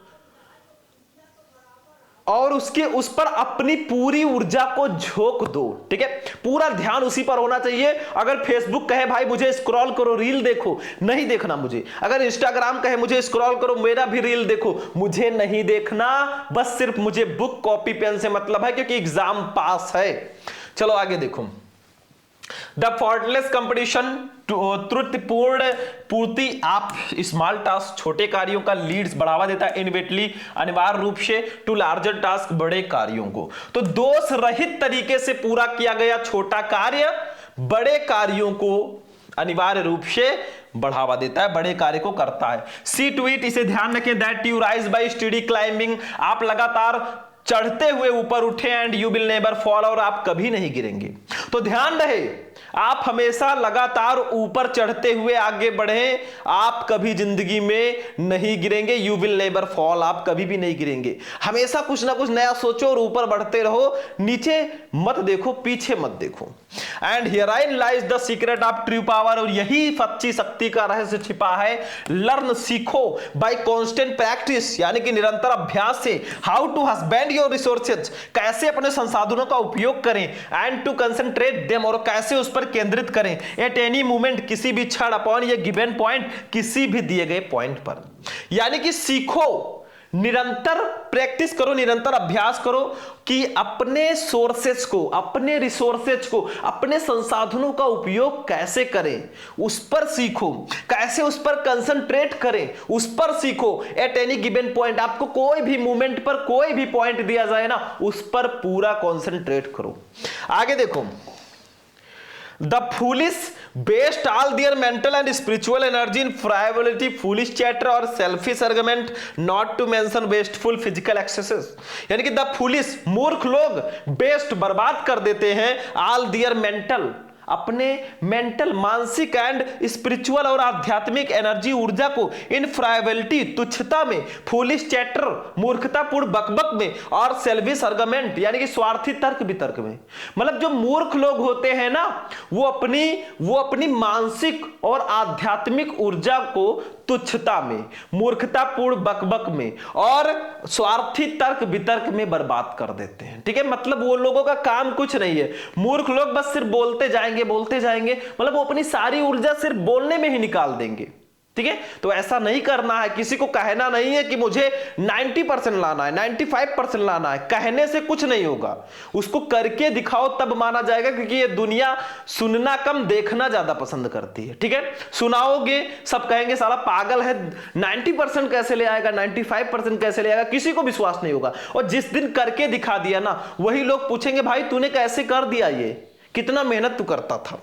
और उस पर अपनी पूरी ऊर्जा को झोंक दो। ठीक है, पूरा ध्यान उसी पर होना चाहिए। अगर फेसबुक कहे भाई मुझे स्क्रॉल करो, रील देखो, नहीं देखना मुझे। अगर इंस्टाग्राम कहे मुझे स्क्रॉल करो, मेरा भी रील देखो, मुझे नहीं देखना। बस सिर्फ मुझे बुक कॉपी पेन से मतलब है, क्योंकि एग्जाम पास है। चलो आगे देखो। द फॉल्टलेस कंपटीशन त्रुटिपूर्ण पूर्ति आप स्मॉल टास्क, छोटे कार्यों का लीड्स बढ़ावा देता है, इनवेटली अनिवार्य रूप से टू लार्जर टास्क, बड़े कार्यों को। तो दोष रहित तरीके से पूरा किया गया छोटा कार्य बड़े कार्यों को अनिवार्य रूप से बढ़ावा देता है, बड़े कार्य को करता है। सी टू इट, इसे ध्यान रखें, that you rise by study climbing, आप लगातार चढ़ते हुए ऊपर उठे, and you will never fall, और आप कभी नहीं गिरेंगे। तो ध्यान रहे, आप हमेशा लगातार ऊपर चढ़ते हुए आगे बढ़ें, आप कभी जिंदगी में नहीं गिरेंगे। यू विल नेवर फॉल, आप कभी भी नहीं गिरेंगे। हमेशा कुछ ना कुछ नया सोचो और ऊपर बढ़ते रहो, नीचे मत देखो, पीछे मत देखो। And herein lies the secret of true power, और यही सच्ची शक्ति का रहस्य छिपा है। लर्न, सीखो, बाय कांस्टेंट प्रैक्टिस, यानी कि निरंतर अभ्यास से। How to husband your resources, कैसे अपने संसाधनों का उपयोग करें। एंड टू कंसंट्रेट देम, और कैसे उस पर केंद्रित करें। एट एनी मोमेंट, किसी भी क्षण, अपॉन ये गिवन पॉइंट, किसी भी दिए गए पॉइंट पर। यानी कि सीखो, निरंतर प्रैक्टिस करो, निरंतर अभ्यास करो कि अपने सोर्सेज को, अपने रिसोर्सेज को, अपने संसाधनों का उपयोग कैसे करें, उस पर सीखो। कैसे उस पर कंसंट्रेट करें, उस पर सीखो। एट एनी गिवन पॉइंट, आपको कोई भी मोमेंट पर कोई भी पॉइंट दिया जाए ना, उस पर पूरा कंसंट्रेट करो। आगे देखो। The foolish waste all their mental and spiritual energy in frivolity, foolish chatter or selfish argument, not to mention wasteful physical excesses। यानी कि the foolish, मूर्ख लोग waste, बर्बाद कर देते हैं all their mental, अपने मेंटल, मानसिक एंड स्पिरिचुअल और आध्यात्मिक एनर्जी, ऊर्जा को इन फ्राइवलिटी, तुच्छता में, फूलिश चैटर, मूर्खतापूर्ण बकबक में, और सेल्फिश आर्गुमेंट, यानी कि स्वार्थी तर्क वितर्क में। मतलब जो मूर्ख लोग होते हैं ना, वो अपनी मानसिक और आध्यात्मिक ऊर्जा को तुच्छता में, मूर्खतापूर्ण बकबक में और स्वार्थी तर्क वितर्क में बर्बाद कर देते हैं। ठीक है, मतलब वो लोगों का काम कुछ नहीं है। मूर्ख लोग बस सिर्फ बोलते जाएंगे, मतलब वो अपनी सारी ऊर्जा सिर्फ बोलने में ही निकाल देंगे। ठीक है, तो ऐसा नहीं करना है, किसी को कहना नहीं है कि मुझे 90% लाना है, 95% लाना है, कहने से कुछ नहीं होगा, उसको करके दिखाओ तब माना जाएगा, क्योंकि ये दुनिया सुनना कम देखना ज्यादा पसंद करती है। ठीक है, सुनाओगे सब कहेंगे साला पागल है, 90% कैसे ले आएगा, 95% कैसे ले आएगा, किसी को विश्वास नहीं होगा। और जिस दिन करके दिखा दिया ना, वही लोग पूछेंगे भाई तूने कैसे कर दिया, ये कितना मेहनत तू करता था।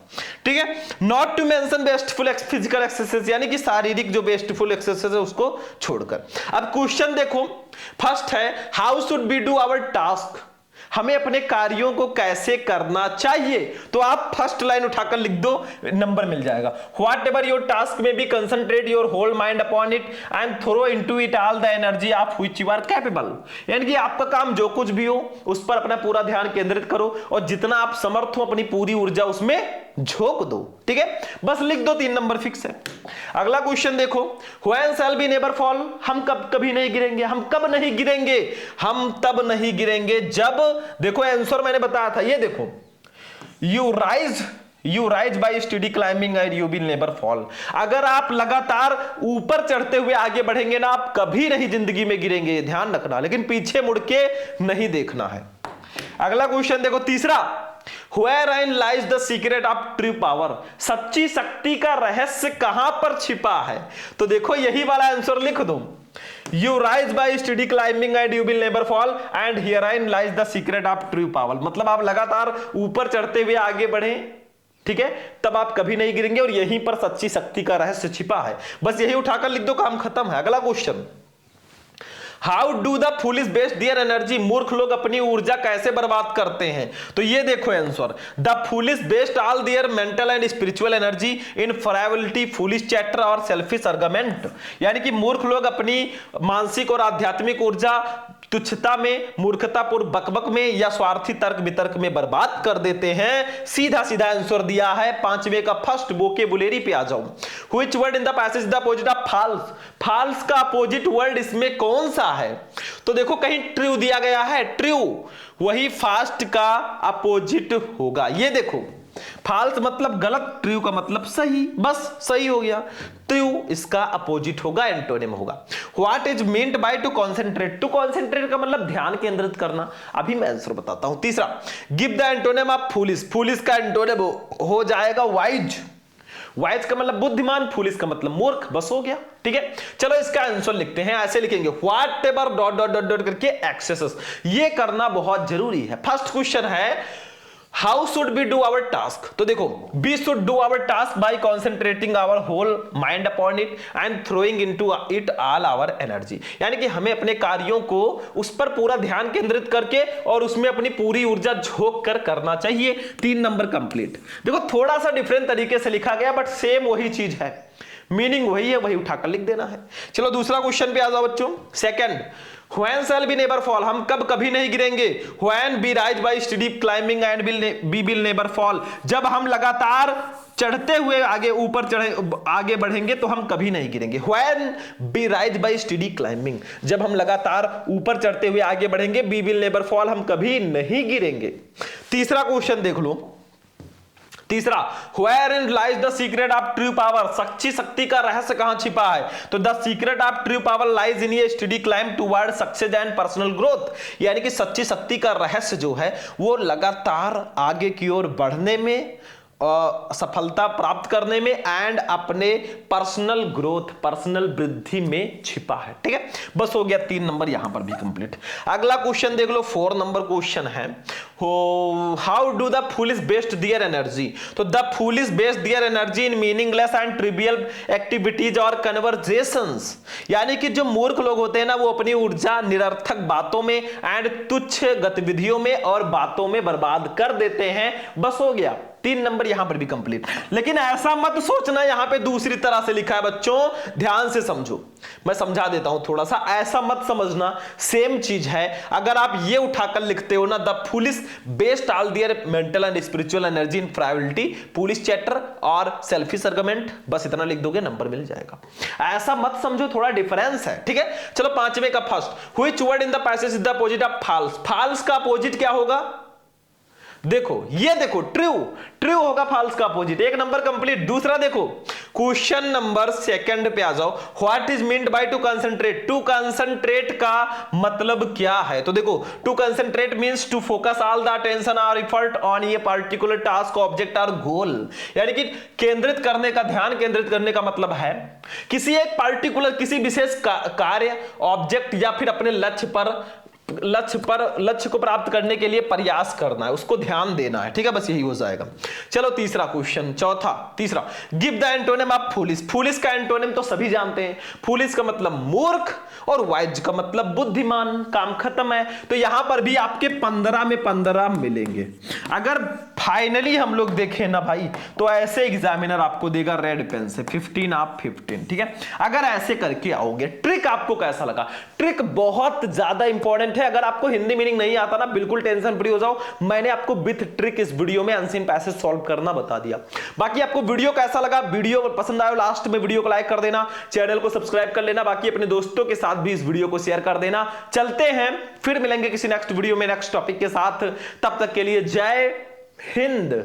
ठीक है, not to mention wasteful physical exercise, यानी कि शारीरिक जो बेस्टफुल एक्सरसाइज है उसको छोड़कर। अब क्वेश्चन देखो, फर्स्ट है how should we do our task, हमें अपने कार्यों को कैसे करना चाहिए। तो आप फर्स्ट लाइन उठाकर लिख दो, नंबर मिल जाएगा। Whatever your task may be concentrate your whole mind upon it and throw into it all the energy of which you are capable, यानी कि आपका काम जो कुछ भी हो उस पर अपना पूरा ध्यान केंद्रित करो और जितना आप समर्थ हो अपनी पूरी ऊर्जा उसमें झोंक दो। ठीक है, बस लिख दो, 3 नंबर फिक्स है। अगला क्वेश्चन देखो, when shall we never fall, हम कब कभी नहीं गिरेंगे, हम कब नहीं गिरेंगे, हम तब नहीं गिरेंगे जब, देखो आंसर मैंने बताया था, ये देखो, you rise by study climbing and you will never fall. अगर आप लगातार ऊपर चढ़ते हुए आगे बढ़ेंगे ना, आप कभी नहीं जिंदगी में गिरेंगे, ध्यान रखना, लेकिन पीछे मुड़ के नहीं देखना है। अगला क्वेश्चन देखो, तीसरा, Wherein lies the secret of true power, सच्ची शक्ति का रहस्य कहां पर छिपा है। तो देखो यही वाला आंसर लिख दो, You rise by steady climbing and you will never fall and herein lies the secret of true power, मतलब आप लगातार ऊपर चढ़ते हुए आगे बढ़े, ठीक है, तब आप कभी नहीं गिरेंगे और यहीं पर सच्ची शक्ति का रहस्य छिपा है। बस यही उठाकर लिख दो, काम खत्म है। अगला question, how do the foolish waste their energy, मूर्ख लोग अपनी ऊर्जा कैसे बर्बाद करते हैं। तो ये देखो answer, the foolish waste all their mental and spiritual energy in frivolity, foolish chatter और सेल्फिश आर्गुमेंट, यानी कि मूर्ख लोग अपनी मानसिक और आध्यात्मिक ऊर्जा तुच्छता में, मूर्खतापूर्ण बकबक में या स्वार्थी तर्क वितर्क में बर्बाद कर देते हैं। सीधा सीधा आंसर दिया है 5वें का फर्स्ट, वोकेबुलरी पे आ जाओ। Which word in the passage the opposite of false, false का अपोजिट वर्ड इसमें कौन सा है। तो देखो कहीं ट्रू दिया गया है, ट्रू वही फास्ट का अपोजिट होगा। ये देखो फॉल्स मतलब गलत, ट्रू का मतलब सही, बस सही हो गया। ट्रू इसका अपोजिट होगा, एंटोनिम होगा। What is meant by to concentrate, to concentrate का मतलब ध्यान केंद्रित करना। अभी मैं आंसर बताता हूं। तीसरा, give the antonym of foolish, foolish का एंटोनिम हो जाएगा वाइज, वाइज का मतलब बुद्धिमान, फूलिश का मतलब मूर्ख, बस हो गया। ठीक है, चलो इसका आंसर लिखते हैं, ऐसे लिखेंगे whatever dot dot dot dot करके एक्सेसेस, ये करना बहुत जरूरी है। फर्स्ट क्वेश्चन है how should we do our task, तो देखो we should do our task by concentrating our whole mind upon it and throwing into it all our energy, यानी कि हमें अपने कार्यों को उस पर पूरा ध्यान केंद्रित करके और उसमें अपनी पूरी ऊर्जा झोंक कर करना चाहिए। 3 नंबर कंप्लीट। देखो थोड़ा सा डिफरेंट तरीके से लिखा गया बट सेम वही चीज है, मीनिंग वही है, वही उठाकर लिख देना है। चलो दूसरा क्वेश्चन पे आ जाओ बच्चों। Second, When shall we never fall, हम कब कभी नहीं गिरेंगे। When we rise by steady climbing and we will never fall, जब हम लगातार चढ़ते हुए आगे ऊपर आगे बढ़ेंगे तो हम कभी नहीं गिरेंगे। When we rise by steady climbing, जब हम लगातार ऊपर चढ़ते हुए आगे बढ़ेंगे, we will never fall, हम कभी नहीं गिरेंगे। तीसरा क्वेश्चन देख लो, तीसरा, wherein lies the secret of true power, सच्ची शक्ति का रहस्य कहां छिपा है। तो the secret of true power lies in a steady climb toward success and personal growth, यानी कि सच्ची शक्ति का रहस्य जो है वो लगातार आगे की ओर बढ़ने में, सफलता प्राप्त करने में एंड अपने पर्सनल ग्रोथ, पर्सनल वृद्धि में छिपा है। ठीक है, बस हो गया 3 नंबर यहां पर भी कंप्लीट। अगला क्वेश्चन देख लो, 4 नंबर क्वेश्चन है, how do the foolish waste their energy. तो the foolish waste their energy in meaningless and trivial activities और कन्वर्जेशंस, यानी कि जो मूर्ख लोग होते हैं ना, वो अपनी ऊर्जा निरर्थक बातों में एंड तुच्छ गतिविधियों में और बातों में बर्बाद कर देते हैं। बस हो गया 3 नंबर यहां पर भी कंप्लीट। लेकिन ऐसा मत सोचना यहां पे दूसरी तरह से लिखा है बच्चों, ध्यान से समझो, मैं समझा देता हूं थोड़ा सा, ऐसा मत समझना, सेम चीज है। अगर आप ये उठाकर लिखते हो ना, the foolish waste all their mental and spiritual energy in frivolity, foolish chatter और सेल्फिश आर्गुमेंट, बस इतना लिख दोगे नंबर मिल जाएगा। ऐसा मत समझो, थोड़ा डिफरेंस है। ठीक है, चलो 5वें का first, which word in the passage is the opposite of false, false का अपोजिट क्या होगा। देखो ये देखो ट्रू, ट्रू होगा फॉल्स का अपोजिट। एक नंबर कंप्लीट। दूसरा देखो क्वेश्चन नंबर सेकंड पे आ जाओ। What is meant by to concentrate? To concentrate का मतलब क्या है? तो देखो to concentrate means to focus all the attention और effort on a particular task, object और गोल। यानी कि केंद्रित करने का, ध्यान केंद्रित करने का मतलब है किसी एक पर्टिकुलर, किसी विशेष कार्य, ऑब्जेक्ट या फिर अपने लक्ष्य को प्राप्त करने के लिए प्रयास करना है, उसको ध्यान देना है। ठीक है, बस यही हो जाएगा। चलो तीसरा क्वेश्चन, तीसरा give the antonym of foolish. Foolish का एंटोनिम तो सभी जानते हैं। फूलिश का मतलब मूर्ख और वाइज का मतलब बुद्धिमान। काम खत्म है। तो यहां पर भी आपके 15 में 15 मिलेंगे। अगर फाइनली हम लोग देखें ना भाई, तो ऐसे एग्जामिनर आपको देगा रेड पेन से 15 ऑफ 15। ठीक है, अगर ऐसे करके आओगे। ट्रिक आपको कैसा लगा? ट्रिक बहुत ज्यादा इंपॉर्टेंट है। अगर आपको हिंदी मीनिंग नहीं आता ना, बिल्कुल टेंशन फ्री हो जाओ। मैंने आपको विथ ट्रिक इस वीडियो में अनसीन पैसेज सॉल्व करना बता दिया। बाकी आपको वीडियो कैसा लगा? वीडियो पसंद आया लास्ट में वीडियो को लाइक कर देना, चैनल को सब्सक्राइब कर लेना, बाकी अपने दोस्तों के साथ भी इस वीडियो को शेयर कर देना। चलते हैं, फिर मिलेंगे किसी नेक्स्ट वीडियो में नेक्स्ट टॉपिक के साथ। तब तक के लिए जय हिंद।